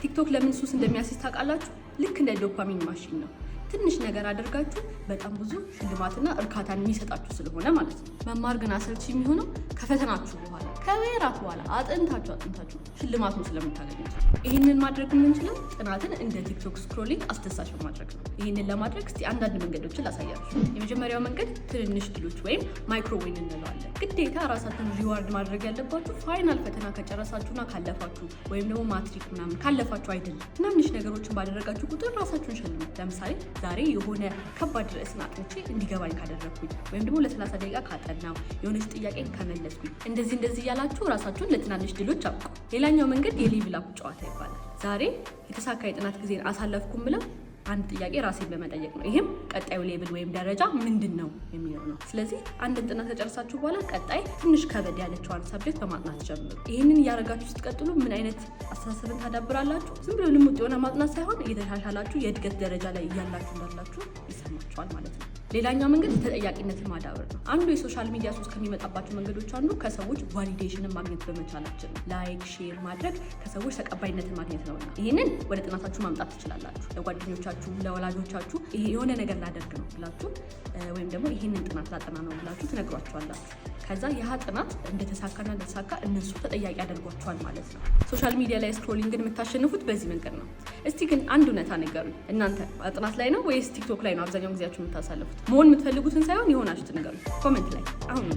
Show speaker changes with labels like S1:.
S1: ቲክቶክ ለምን ሱስ እንደሚያስይዝ ታውቃላችሁ? ልክ እንደ ዶፓሚን ማሽን ነው። ትንሽ ነገር አድርጋችሁ በጣም ብዙ ሽልማትና እርካታን የሚሰጣችሁ ስለሆነ ማለት ነው። መማር ግን አሰልቺ የሚሆነው ከፈተናችሁ በኋላ ከወራት በኋላ አጥንታችሁ ሽልማቱን ስለምታገኙት። ይህንን ማድረግ የምንችለው ጥናትን እንደ ቲክቶክ ስክሮሊንግ አስደሳች በማድረግ ነው። ይህንን ለማድረግ እስቲ አንዳንድ መንገዶችን ላሳያችሁ። የመጀመሪያው መንገድ ትንንሽ ድሎች ወይም ማይክሮዌን እንለዋለን። ግዴታ ራሳችሁን ሪዋርድ ማድረግ ያለባችሁ ፋይናል ፈተና ከጨረሳችሁና ካለፋችሁ ወይም ደግሞ ማትሪክ ምናምን ካለፋችሁ አይደለም። ትናንሽ ነገሮችን ባደረጋችሁ ቁጥር ራሳችሁን ሸልሙ። ለምሳሌ ዛሬ የሆነ ከባድ ርዕስን አጥንቼ እንዲገባኝ ካደረግኩኝ ወይም ደግሞ ለ30 ደቂቃ ካጠናው የሆነች ጥያቄን ከመለስኩኝ እንደዚህ እያላችሁ ራሳችሁን ለትናንሽ ድሎች አብቁ። ሌላኛው መንገድ የሌቭል አፕ ጨዋታ ይባላል። ዛሬ የተሳካ የጥናት ጊዜን አሳለፍኩም ብለው አንድ ጥያቄ ራሴን በመጠየቅ ነው። ይሄም ቀጣዩ ሌቭል ወይም ደረጃ ምንድን ነው የሚለው ነው። ስለዚህ አንድን ጥናት ከጨረሳችሁ በኋላ ቀጣይ ትንሽ ከበድ ያለችዋን ሰብጀክት በማጥናት ጀምሩ። ይህንን እያደረጋችሁ ስትቀጥሉ ምን አይነት አስተሳሰብን ታዳብራላችሁ? ዝም ብሎ ልሙጥ የሆነ ማጥናት ሳይሆን እየተሻሻላችሁ የእድገት ደረጃ ላይ እያላችሁ እንዳላችሁ ይሰማችኋል ማለት ነው። ሌላኛው መንገድ ተጠያቂነትን ማዳበር ነው። አንዱ የሶሻል ሚዲያ ሱስ ከሚመጣባቸው መንገዶች አንዱ ከሰዎች ቫሊዴሽንን ማግኘት በመቻላችን ነው። ላይክ፣ ሼር ማድረግ ከሰዎች ተቀባይነትን ማግኘት ነውና ይህንን ወደ ጥናታችሁ ማምጣት ትችላላችሁ። ለጓደኞቻችሁ፣ ለወላጆቻችሁ ይሄ የሆነ ነገር ላደርግ ነው ብላችሁ ወይም ደግሞ ይህንን ጥናት ላጠና ነው ብላችሁ ትነግሯቸዋላችሁ። ከዛ ያ ጥናት እንደተሳካና እንደተሳካ እነሱ ተጠያቂ ያደርጓቸዋል ማለት ነው። ሶሻል ሚዲያ ላይ ስክሮሊንግን የምታሸንፉት በዚህ መንገድ ነው። እስቲ ግን አንድ እውነታ ንገሩኝ። እናንተ ጥናት ላይ ነው ወይስ ቲክቶክ ላይ ነው አብዛኛውን ጊዜያችሁ የምታሳልፉት? መሆን የምትፈልጉትን ሳይሆን የሆናችሁት ንገሩኝ ኮሜንት ላይ አሁን።